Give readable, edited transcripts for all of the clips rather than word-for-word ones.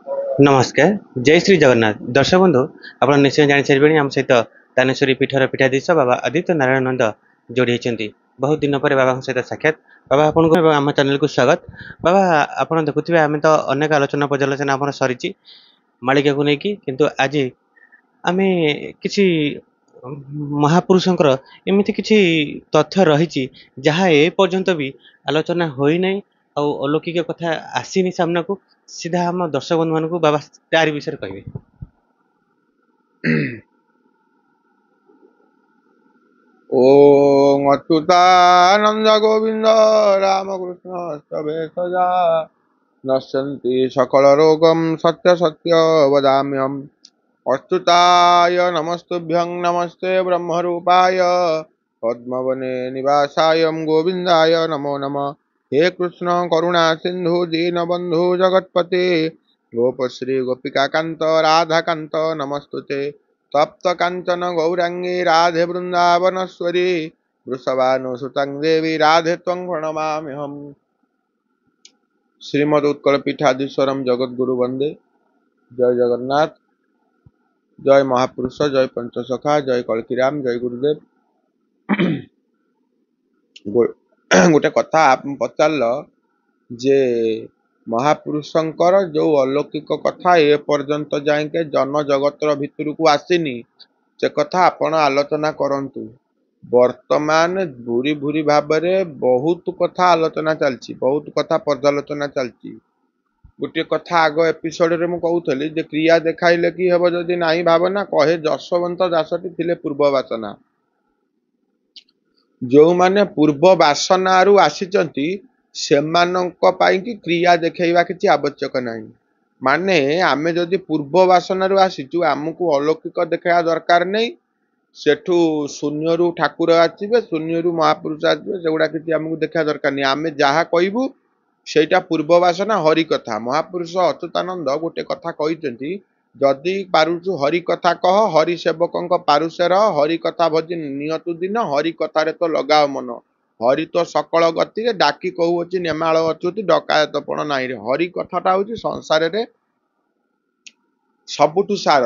नमस्कार जय श्री जगन्नाथ दर्शक बंधु आप निश्चय जानी सारे आम सहित दानेश्वरी पीठर पीठाधीश बाबा आदित्य नारायण नंद जोड़ी होती बहुत दिन पर बाबा सहित साक्षात बाबा आपको आम चैनल को स्वागत बाबा आप देखुए आम तो अनेक आलोचना पर्यालोचना आप सरी मालिका को लेकिन किंतु आज आम किसी महापुरुषंकर एमती किसी तथ्य रही जहाँ ए पर्यंत भी आलोचना होना ଆଉ अलौकिक कथा आसीनी सामना को सीधा हम दर्शक बंधु मान बाबा तार विषय कहे। ओम अच्युतानंद गोविंद रामकृष्ण सभेशजा नश्यन्ति सकल रोगम सत्य सत्य वदाम्यहम् अच्युताय नमस्तुभ्यं नमस्ते ब्रह्मरूपाय पद्मवने निवासाय गोविंदाय नमो नमः। हे कृष्ण करुणा सिंधु दीनबंधु जगत्पते गोपश्री गोपिकाकांत राधाकांत नमस्तुते तप्त कांचन गौरांगी राधे वृंदावनेश्वरी वृषभानुसुतं देवी राधे त्वं प्रणमाम्यहम्। श्रीमद उत्कल पीठाधीश्वरम जगद्गुरु वंदे। जय जगन्नाथ, जय महापुरुष, जय पंचसखा, जय कल्कीराम, जय गुरुदेव। गोटे कथा आप पचार जे महापुरुषंकर जो अलौकिक कथा ए पर्यंत जाके जन जगतर भितर को आसीनी से कथा आपण आलोचना करंतु। वर्तमान भूरी भूरी भाव बहुत कथा आलोचना चलती, बहुत कथा पर्यालोचना चलती। गोटे कथा आग एपिसोड रे मु कहूली जे क्रिया देखाइले कि हेब जदि नाही भावना कहे जशवंत दासटी थिले पूर्व वासना। जो माने पूर्व वासना रु आसीचंती सेमानंक पाई कि क्रिया देखैबा किछि आवश्यक नाही। माने आमे जदि पूर्व वासना रु आसीचु आमको अलौकिक देखैया दरकार नहीं। सेठू शून्य रु ठाकुर आसीबे, शून्य रु महापुरुष आसीबे, सेगुडा किछि हमकु देखैया दरकार नहीं। आमे जहा कहबू सेटा पूर्व वासना हरि कथा। महापुरुष अच्युतानंद गोटे कथा कहिसेंती, जदि पारुछु हरि कथा कह, हरि सेवकंक पारुषे रह, हरि कथा भजी नियतु दिन, हरि कथारे तो लगाओ मन। हरि तो सकल गति डाकी कहूची नेमाल अच्युति डकायतपण नाई रे। हरि कथाटा होची संसार रे सबुठु सार।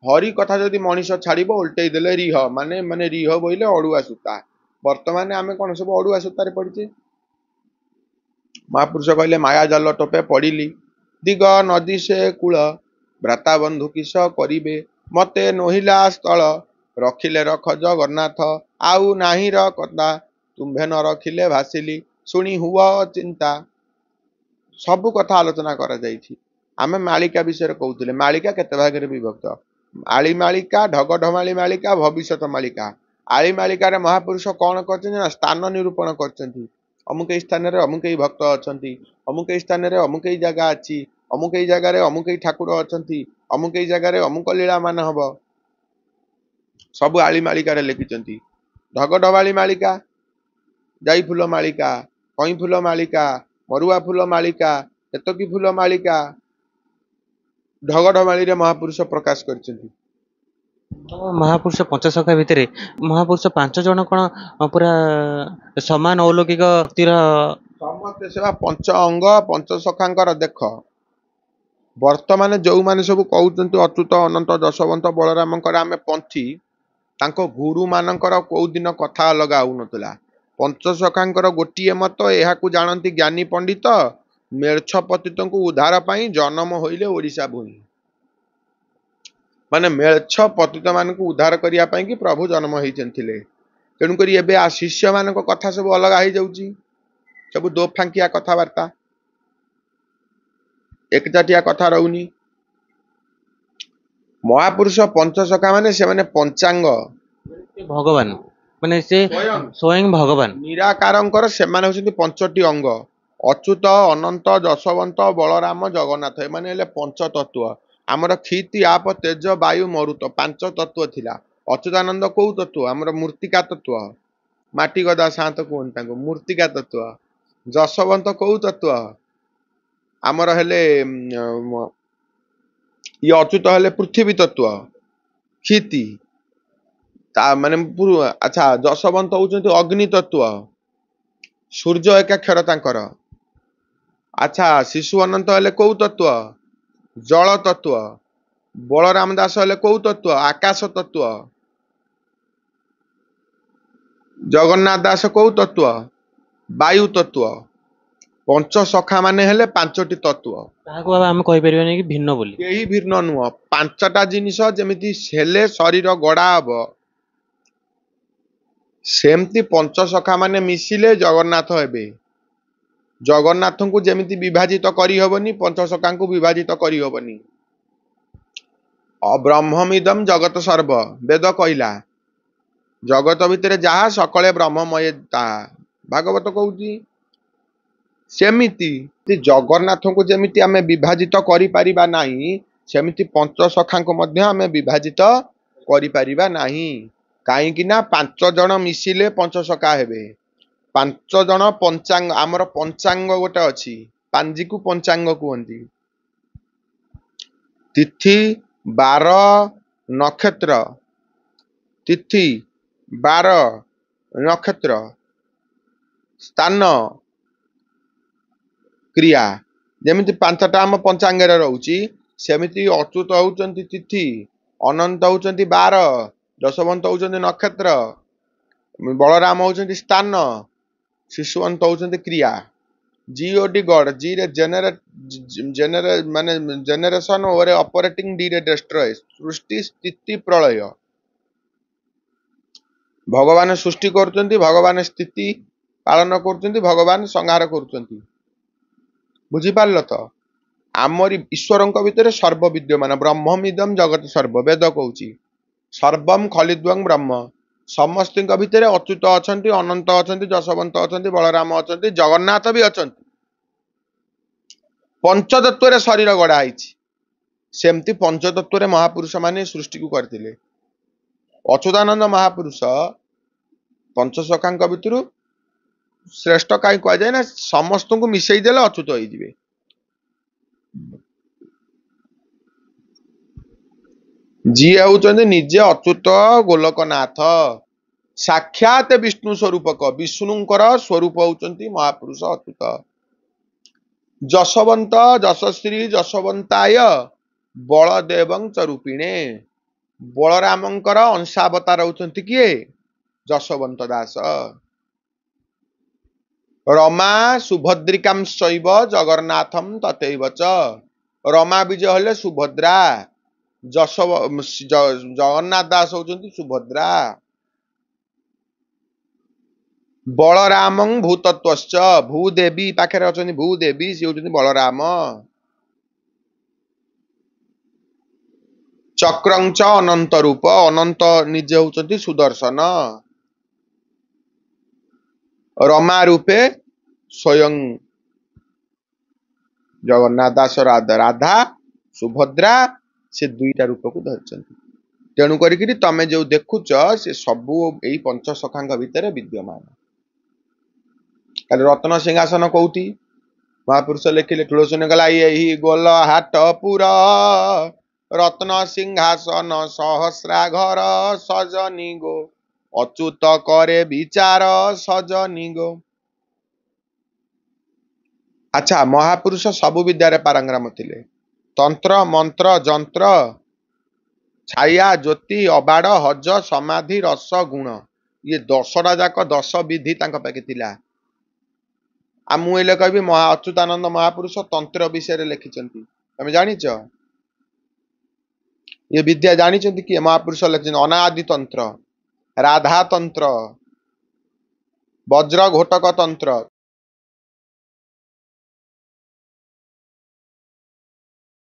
हरि कथा जदि मनीष छाड़िबो उल्टै देले रिह माने माने रिह बोइले अड़ुआ सूता। वर्तमान आमे कोन सब अड़ुआ सूतारे पड़िचे। महापुरुष कहले माया जाल टोपे पड़िली, दिग नदी से कूल, भ्राता बंधु किस करिबे, मते नोहिला स्थल, रखिले रख जगन्नाथ, आउ नाही र कथा, तुम्भे न रखिले भासिली, शुणी हुआ चिंता। सबु कथा आलोचना करा जाइछि। आमे मालिका विषय कहूले। मालिका केते भागरे विभक्त? आली मालिका, ढग ढमाली मालिका, भविष्यत मालिका। आली मालिका रे महापुरुष कौन करछन? स्थान निरूपण करछन्ति। अमुक स्थान रे अमुक भक्त अछन्ति, अमुक स्थान रे अमुक जगह अछि, अमुक जगह रे अमुक ठाकुर अछन्ति, अमुक जगह रे अमुक लीला मान हबो। सब आली मालिका रे लिखिछन्ति। ढग ढमाली मालिका, जाई फूल मालिका, कई फूल मालिका, मरुआ फूल मालिका, एतकी फूल मालिका ढग ढमाली रे महापुरुष प्रकाश करछन्ति। महापुरुष पंचसखा भितर महापुरुष पांच जन कौन पूरा समान अलौकिक शक्तिर समस्ते सेवा पंच अंग पंचसखांकर देख। वर्तमान जो माने सब कहउचंती अच्युत अनंत जशवंत बलरामंकर आमे पंथी, तांको गुरु मानंकर कोउ दिन कथा अलगा होउनतला। पंचसखांकर गोटिए मत एहाकु जानती ज्ञानी पंडित, मेर्छ पतितंकु उद्धार पाई जन्म होइले ओडिशा भूमि। माने मेर्छ पतित मानकु उद्धार करिया पाई कि प्रभु जन्म होइचंथिले। तेणु करी एबे आ शिष्य मानक कथा सब अलगा हो जाउची। सब दो फांकिया कथावार्ता, एकजाटिया कथा रहउनी। महापुरुष पंचसखा माने से माने पंचांग भगवान माने से स्वयं भगवान निराकारंकर से माने होछन्ति पंचटी अंग। अच्युत अनंत जशवंत बलराम जगन्नाथ ए माने हेले पंच तत्व। हमर क्षिति आप तेज वायु मरुत पांच तत्व थिला। अच्युतानंद को तत्व? हमर मूर्तिका तत्व। माटी गदा शांत कोन तांको मूर्तिका तत्व। जशवंत को तत्व? हमर हेले ये अच्युत हेले पृथ्वी तत्व। क्षिति ता माने अच्छा जशवंत होउचंती अग्नि तत्व। सूर्य एकाक्षर तांकर। अच्छा शिशु अनंत हेले को तत्व? जल तत्व। बलराम दास हेले कोउ तत्व आकाश तत्व। जगन्नाथ दास कोउ तत्व वायु तत्व। पंच सखा माने हेले पांचटी तत्व। ତାହାକୁ ବାବା ଆମେ କହିପାରିବାନି କି ଭିନ୍ନ ବୋଲି। केही भिन्न नुह पांचटा जिनिस जेमिति हेले शरीर गड़ा हब सेमती पंच सखा माने मिसिले जगन्नाथ हेबे। जगन्नाथ को जेमिति विभाजित करी हबनी पंच सखा को विभाजित करी हबनी। ब्रह्ममिदम जगत सर्व वेद कहला जगत भितर जहा सकले ब्रह्ममय ताहा भागवत कहूची। सेमिति जगन्नाथ को जेमिति आमे विभाजित करि परिबा नाही सेमिति पंच सखा को मध्य आमे विभाजित करि परिबा नाही। काहेकि ना पांच जण मिसिले पंच सखा हेबे। पांच जण पंचांग आमर पंचांग गोटे अछि पांजी को पंचांग कहंती। तिथि 12 नक्षत्र तिथि 12 नक्षत्र स्थान क्रिया जेमिति पांचटा आम पंचांगरे रहउची सेमिति अच्युत होउचंती तिथि अनंत होउचंती 12 दशवंत होउचंती नक्षत्र बलराम होउचंती स्थान शिशुवंत होउचंती क्रिया। जीओडी गॉड जी रे जेनरेट माने जेनरेशन और ऑपरेटिंग डी रे डिस्ट्रॉय सृष्टि स्थिति प्रलय। भगवान सृष्टि करचंती भगवान स्थिति पालन करचंती भगवान संहार करचंती। बुझी पारल तो आमरी ईश्वरंक भितर सर्व विद्यमान ब्रह्ममिदम जगत सर्व वेद कहूची। सर्वम खलिद्वं ब्रह्म समस्तिंक भितर अच्युत अछंती अनंत अछंती जशवंत अछंती बलराम अछंती जगन्नाथ भी अछंती। पंचतत्व रे शरीर गढ़ा आइछि सेमती पंचतत्व रे महापुरुष माने सृष्टि को करथिले। अच्युतानंद महापुरुष पंचसखांक भितरु श्रेष्ठ काई कह जाए ना समस्त को मिसई देले अच्युत होई जिवे। जी होउचंदी निजे अच्युत गोलकनाथ साक्षात विष्णु स्वरूपक विष्णुंकर स्वरूप होउचंती महापुरुष अच्युत। जशवंत जशश्री जशवंताय बलदेवं च रूपिणे बलरामंकर अंशावतार होउचंती किए जशवंत दास। रमा सुभद्रिकां शैव जगन्नाथम तथैव च रमा विजय हेले सुभद्रा जगन्नाथ दास होउचंती सुभद्रा। बलरामं भूतत्वश्च भूदेवी पाखरे अछंती भूदेवी सी होउचंती बलराम। चक्रं च अनंत रूप अनंत निजे होउचंती सुदर्शन। रमा रूपे स्वयं जगन्नाथ दास राधा सुभद्रा से दुईटा रूप को धरचंती। तेणु करी तमे जो देखुच से सबु एई पंच सखांक भितर विद्यमान। रत्न सिंहासन कौटी महापुरुष लिखिले तुलसीने गला यही गोल हाटपुर रत्न सिंहासन सहस्रा घर सजनी गो अच्युत करे विचार सजनी गो। अच्छा महापुरुष सबु विद्यारे पारंगम थिले तंत्र मंत्र जंत्र छाया ज्योति अबाड़ हज समाधि रस गुण ये 10टा जाक 10 विधि तांका पाखे थिला। आ मुइले कहबी अच्युतानंद महापुरुष तंत्र विषय लिखिचंती तमे जानिच ये विद्या जानिचंती कि महापुरुष लिखिचंती अनादि तंत्र राधा तंत्र वज्र घोटक तंत्र